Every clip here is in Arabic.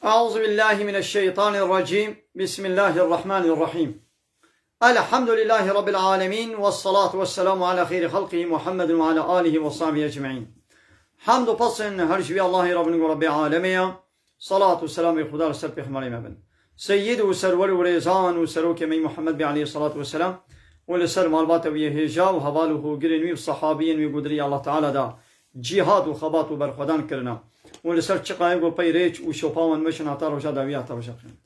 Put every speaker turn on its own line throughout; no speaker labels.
أعوذ بالله من الشيطان الرجيم. بسم الله الرحمن الرحيم. الحمد لله رب العالمين، والصلاة والسلام على خير خلقه محمد وعلى آله وصحبه أجمعين. حمد و پسند هر شبی الله رب العالمین. صلاة و سلام خدا سر پیغمبر مبن سید و سرور و ریزان و سروک می محمد علیه الصلاة والسلام و لسر مالبات و هجا و حواله و گرنوی و صحابین و قدری الله تعالی دا جهاد و خبات و برخودان کرنا و لسر چقایق و پی ریچ و شپاون مشن عطا روشا داویات روشا خیند.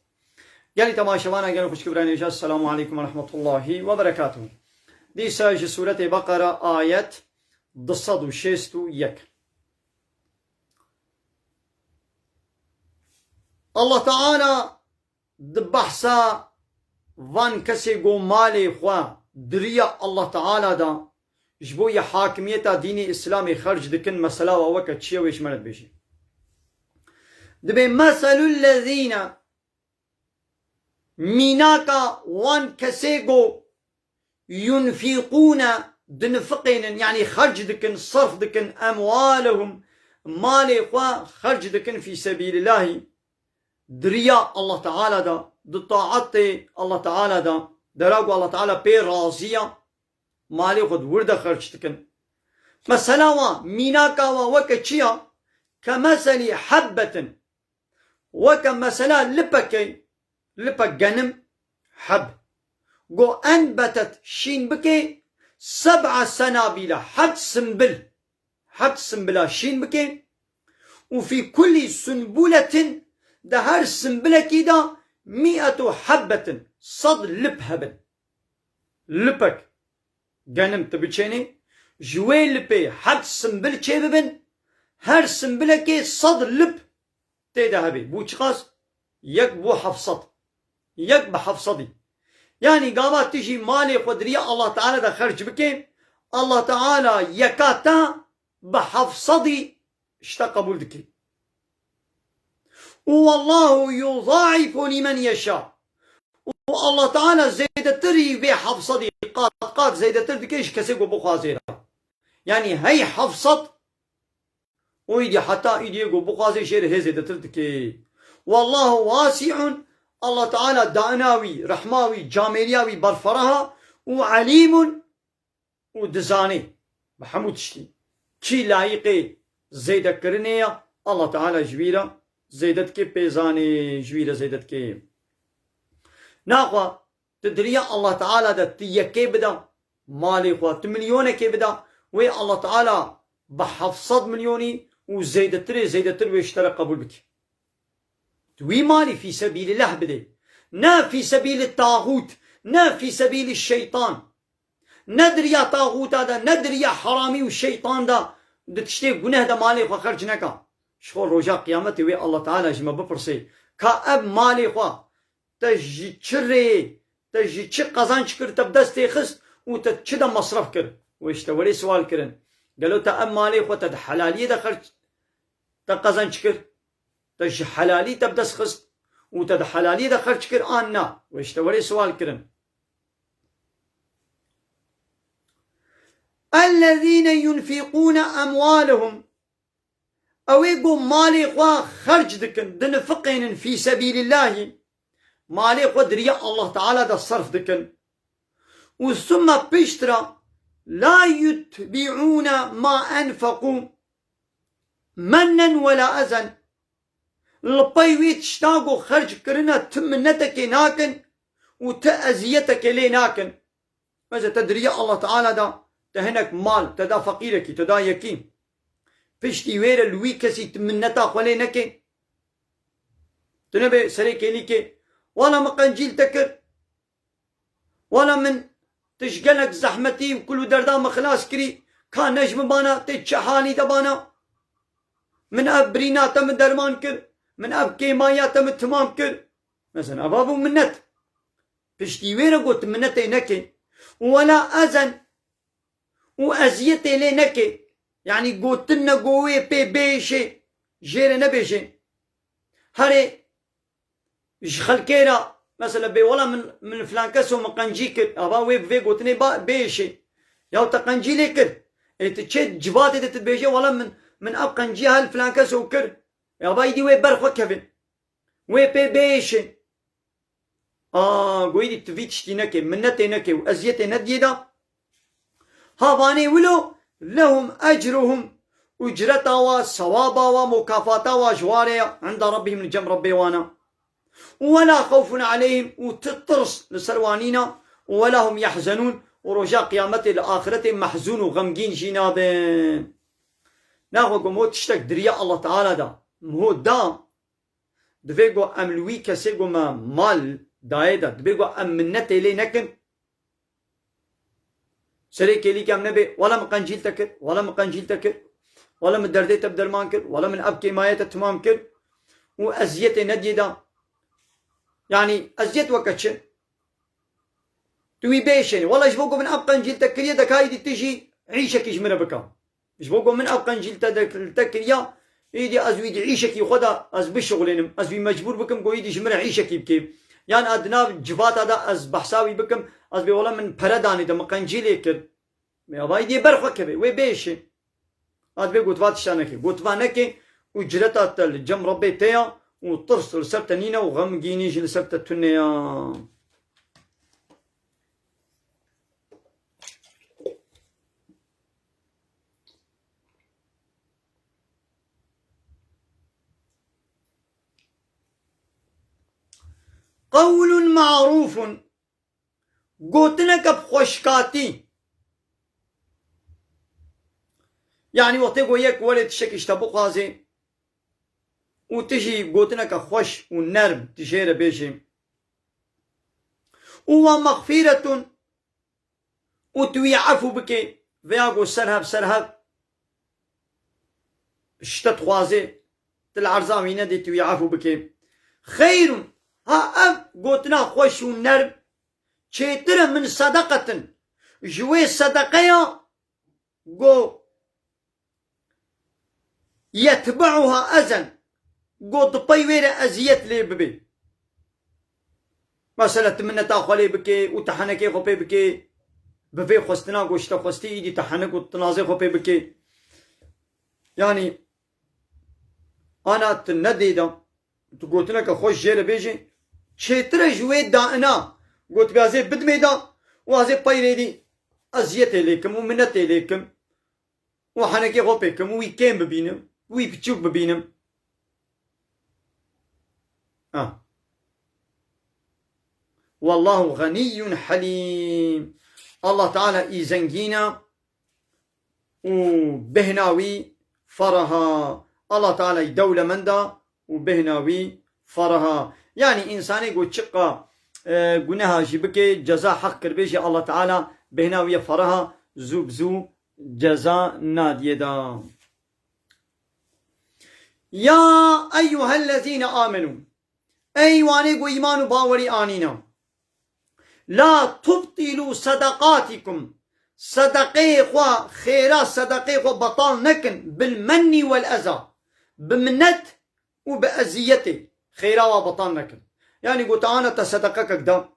گلی تماشوانا گلی خوشکبرانی جا. السلام علیکم و رحمت الله و برکاته. دیسا جه سورة بقرة آیت 261. الله تعالى دبحثا وان کسی گو مال خواه دریا الله تعالى دا جبوی حاکمیتا دین اسلام خرج دکن مسئله و وقت چیه ویش مرد بشی دبی مثل الذین میناکا وان کسی گو ينفقون دنفقين يعني خرج دكن صرف دكن أموالهم مال إخوة خرج دكن في سبيل الله دريا الله تعالى دا دطاعت الله تعالى دا دراغو الله تعالى بي راضية مالي خود ورد خرج دكن مثلا ميناكا وكتشيا كمثل حبة وكمثلا لبك جنم حب جو أنبتت شين بكي 7 سنابل حد سنبلة شين بكي وفي كل سنبلة ده هر سنبلة كده 100 حبة صد لبك جانم تبتشيني جوي لبي حد سنبل ببن هر سنبلة كي صد لب تيدا هبي بو چقاس يك بو حفصد يك بحفصدي يعني قامت تجي مالي قدرية الله تعالى ده خرج بكي الله تعالى يكاتا بحفصدي اشتا قبول دكي والله يضاعف لمن يشاء والله تعالى زيد تري بحفصدي قاد زيد تري دكيش كسيقو بخازيرا يعني هي حفصد ويدي حتى يديقو بخازي شير هي زيد تري دكي والله واسع الله تعالى داناوي رحماوي جاميرياوي برفرها وعليم ودزاني بحمود شتي كي لايقي زيدة كرنية الله تعالى جويرة زيدتك بيزاني جويرة زيدتك ناقوا تدريا الله تعالى دا تيكي بدا مالي خوا تمليونة كي بدا وي الله تعالى بحفصد مليوني وزيدتر ويشترى قبول بك توي مالي في سبيل الله بدي نا في سبيل الطاغوت نا في سبيل الشيطان ندري يا طاغوت هذا ندري يا حرامي والشيطان دا تشتي گناه دا مالي خوا خرج نكا شغل رجاء قيامتي وي الله تعالى جما بپرسي كأب مالي خوا تجي چري تجي چه قزان چكر تب دستي خست و تچه دا مصرف كر ويشتوري سوال كرن قالوا تأب مالي خوا تد حلالي دا خرج تقزان چكر تج حلالي تبدس خست وتد حلالي دا خرج كر آننا ويشتوري سوال كرن الذين ينفقون أموالهم أو يقول مالي خوا خرج دكن دنفقين في سبيل الله مالي خوا دريا الله تعالى دا الصرف دكن وثم بيشترى لا يتبعون ما أنفقوا منا ولا أذن لباي ويت شتاقو خرج كرنا تمنتك ناكن وتأذيتك لي ناكن ماذا تدري الله تعالى دا تهنك مال تدا فقيرك تدا يكين فشتي وير الوي كسي تمنتا خولي نكين تنبي سريكي ليكي ولا مقنجيل تكر ولا من تشقلك زحمتي وكل دردا مخلاص كري كان نجم بانا تتشحاني دبانا من أبرينا تم درمان كر من أب كيمايا تم تمام كر مثلا أبابو منت بشتي ويرا قلت منتي نكي ولا أذن وأزيتي لي نكي يعني قلت لنا قوي بيشي جيري نبيشي هري خلكيرا مثلا بي ولا من فلان كسو مقنجي كر أبا ويب في قلت لي بيشي ياو تقنجي لي كر تشيد جباتي تتبيشي ولا من أب قنجي هالفلان كسو كر يا بايدي وي برخو كفن وي بي بيشن قويدي تفيتشتي نكي منتي نكي وأزيتي نديدا هافاني ولو لهم أجرهم أجرتا وصوابا ومكافاتا وجواريا عند ربهم من جم ربي وانا ولا خوف عليهم وتطرس لسروانينا ولا هم يحزنون ورجاء قيامته الآخرة محزون وغمجين جنابين ناخو قمو تشتك دريا الله تعالى دا مهو دا دفيقو أملوي كسيقو ما مال دايدا دفيقو أمنت إلي نكن سريكي لي كام نبي ولا مقنجيل تكر ولا مقنجيل تكر ولا من دردي تبدل مانكر ولا من أبكي ماية تمام كر وأزيت نديدا يعني أزيت وكتشن توي بيشني والله يجبوكو من أبقى نجيل تكر يدك هايدي تجي عيشك يجمنا بكا يجبوكو من أبقى نجيل تكر يا إيدي أزويد عيشك يخدا أز بشغلينم أزوي مجبور بكم كو إيدي جمرة عيشك يبكي يعني أدنا جفات هذا أز بحساوي بكم أز بي والله من برداني دا مقنجيلي كر يا باي دي برخوك بي وي بيشن أز بي قوتفات شانكي قوتفانكي وجرتا تل جم ربي تيا وطرس لسبت نينا وغم جينيش لسبت التنيا قول معروف قوتنك بخوشكاتي يعني وطيقو يك ولد شكش تبو قازي وتجي قوتنك خوش والنرم تشير بيشي ومغفرة وتوي عفو بكي فياقو سرهب سرهب شتت خوازي تلعرزامينة دي توي عفو بكي خير ها أب قوتنا خوش والنرم چيتر من صدقة جوي صدقيا قو يتبعها أذن قد طيوير أزيت لي ببي مثلا تمنى تاخو لي بكي وتحنكي خو بي بكي ببي خوستنا قوشتا خوستي ايدي تحنك وتنازي خو بي بكي يعني أنا تندي دا تقولت لك خوش جير بيجي چيتر جوي دائنا قلت غازي بدمي دا وازي بايري دي أزيت ليكم ومنت ليكم وحنكي خو بيكم ويكيم ببينم ويبتشوك ببينم والله غني حليم الله تعالى إيزنجينا وبهناوي فرها الله تعالى دولة مندا وبهناوي فرها يعني إنساني قد شقا قناها جبكي جزاء حق كربيشي الله تعالى بهناوي فرها زوب زو جزاء نادية دا يا أيها الذين آمنوا أيواني قو إيمان باوري آنينا لا تبطلوا صدقاتكم صدقي خوا خيرا صدقي خوا بطال نكن بالمن والأذى بمنت وبأزيتي خيرا وبطال نكن يعني قلت أنا تصدقك كدا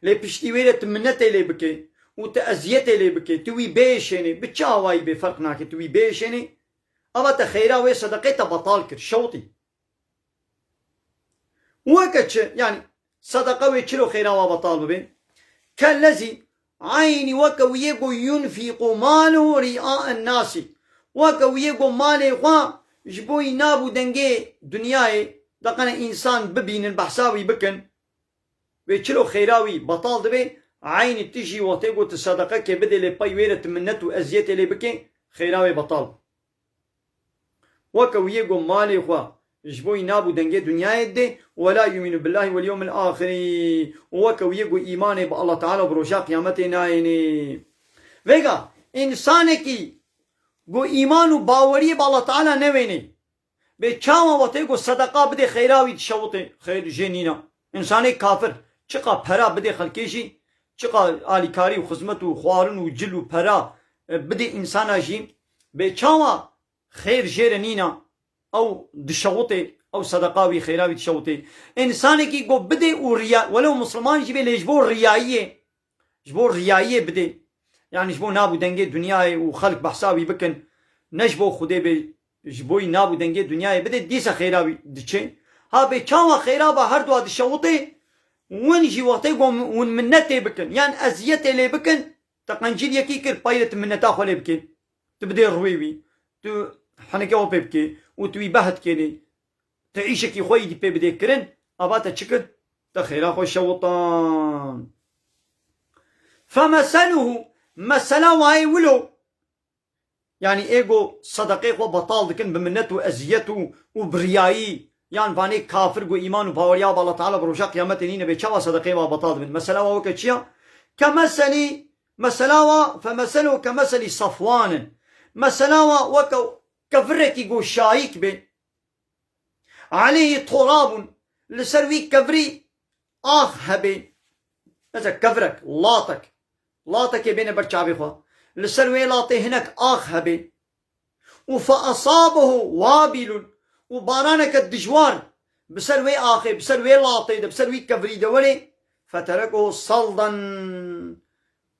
لي بشتي ويلة منتي لي بكي وتأزيتي لي بكي توي بيشيني بتشاواي بفرق ناكي توي بيشيني أما تخيرا وي صدقي تبطال كر شوطي وكتش يعني صدقة ويتشلو خيرا وبطال ببين كالذي عيني وكويقو ينفق ماله رئاء الناس وكويقو ماله خوا جبوي نابو دنجي دنياي دقنا إنسان ببين البحساوي بكن ويتشلو خيراوي بطال دبي عيني تجي وتيقو تصدقة كبدي لباي ويرة منتو أزيتي لبكن خيراوي بطال وكويقو ماله خوا جبوي نابو دنجي دنياي دي ولا يؤمن بالله واليوم الآخر وكويقو إيماني بالله تعالى وبروشا قيامتي نايني ويقا إنسانكي قو إيمانو باوري بالله تعالى نويني بچاوا وتيقو صدقة بدي خيراوي تشوطي خير جنينا إنساني كافر چقا پرا بدي خلقيشي چقا آليكاري وخزمت وخوارن وجل وپرا بدي إنسانا جيم بچاوا خير جيرنينا أو دشوطي أو صدقاوي خيراوي تشوطي إنساني كي قو بدي وريا ولو مسلمان جيبي ليجبور رياية جبور رياية بدي يعني جبو نابو دنجي دنياي وخلق بحساوي بكن نجبو خدي بي جبوي نابو دنجي دنياي بدي ديسا خيراوي دچي ها بيشاوا خيرا بهر دو دشوطي ونجي وقتي ون منتي بكن يعني ازيتي لي بكن تقنجيل يكي كر بايلت منتا خولي بكن تبدي رويوي تو حنكي او بيبكي وتوي بهت كيني تعيشكي خوي دي بيبدي كرن اباتا تشكر تخيرا خو شوطان فمثله مثلا واي ولو يعني ايجو صدقه خو بطال دكن بمنته ازيته وبرياي يعني فاني كافر جو ايمان وباوريا بالله تعالى بروجا قيامتي ني بيچوا صدقه ما بطال من مثلا وكچيا كمثل مثلا فمثله كمثل صفوان مثلا وك كفرتي جو شايك بين عليه تراب لسروي كفري اخ هبي اذا كفرك لاطك بين برچابي خو لسروي لاطي هناك اخ هبي وفاصابه وابل وبارانك الدجوار بسروي اخي بسروي لاطي بسروي كفري دولي فتركه صلدا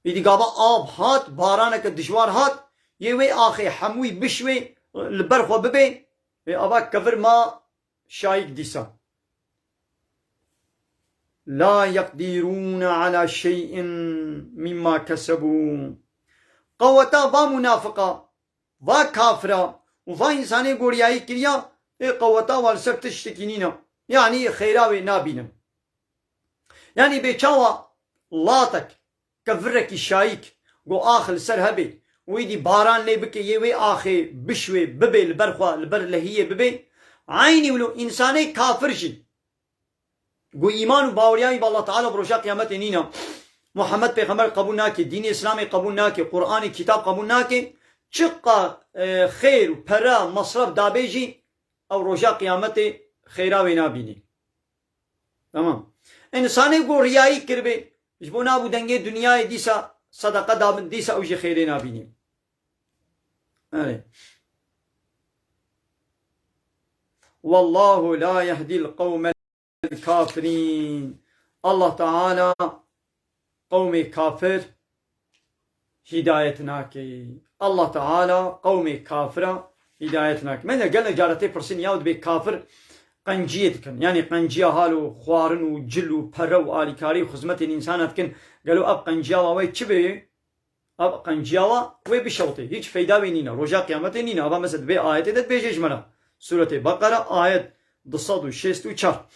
يدي قابا آب هات بارانك الدجوار هات يوي اخي حموي بشوي البرخو ببي ابا كفر ما شايك ديسا لا يقدرون على شيء مما كسبوا قوتا با منافقة با كافرة وفا انساني قرياي كريا قوتا والسر تشتكينينا يعني خيراوي نابينا يعني بيچاوا لاتك كفرك شايك قو آخر سر هبي ويدي باران لي بكي يوي آخي بشوي ببي البرخوا البر لهي ببي عيني ولو انساني كافرشي قو ايمان وباورياي بالله تعالى بروشا قيامتي نينا محمد پیغمبر قبول ناكي دين اسلامي قبول ناكي قرآن كتاب قبول ناكي چقا خير و پرا مصرف دابيجي او روشا قيامتي خيراوي نابيني تمام انساني قو رياي كربي جبو نابو دنگي دنيا ديسا صدقه دابن ديسا اوجي خيري نابيني والله لا يهدي القوم الكافرين الله تعالى قومي كافر هدايتناك الله تعالى قومي كافرة هدايتناك من قالنا جارتي برسين ياود بي كافر قنجيتكن يعني قنجيا هالو خوارن وجل وبرو آليكاري وخزمتين إنساناتكن قالوا أب قنجيا وي تشبه أب قنجيا وي بشوطي هيج فايدة نينا رجا قيامتي نينا أبا مثل بي آيات دت بيجيش منا سورة بقرة آيات 264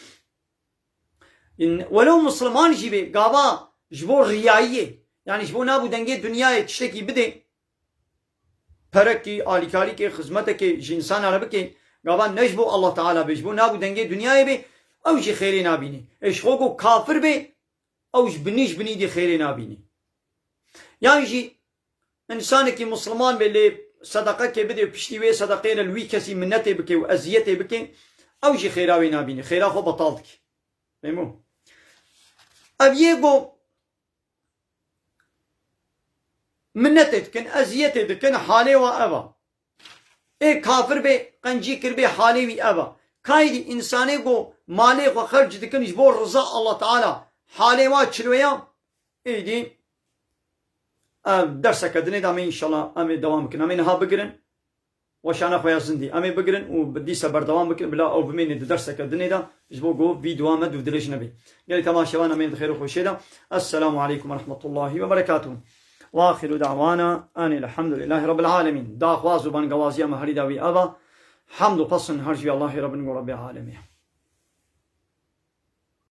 ولو مسلمان جيبي قابا جبو ريايي يعني جبو نابو دنگي دنيا تشتكي بدي پركي آليكاري كي خزمتك جنسان عربكي قابا نجبو الله تعالى بجبو نابو دنگي دنيا بي او جي خيري نابيني ايش خوكو كافر بي او جبنيش بني دي خيري نابيني يعني جي انسانك مسلمان بي صدقه كي بدي بشتي صدقين الوي كسي منتي بكي وازيتي بكي او جي خيراوي نابيني خيرا خو بطالتك فهمو اب يگو منتي دكن ازيتي دكن حالي وابا اي كافر بي قنجي كربي حالي وي ابا كايدي انساني گو مالي خو خرج دكن جبور رضا الله تعالى حالي وا چلويا ايدي درسك دني دامي ان شاء الله امي دوام كن امي نها بقرن وشانا خويا زندي امي بقرن وبدي سبر دوام بكن بلا او بمين درسك دني دا جبو جو فيديو امد ودريش نبي قال تماشى وانا من خير وخشيدا السلام عليكم ورحمه الله وبركاته واخر دعوانا ان الحمد لله رب العالمين دا خوازو بان غوازيا مهري داوي ابا حمد وقصن هرجي الله رب العالمين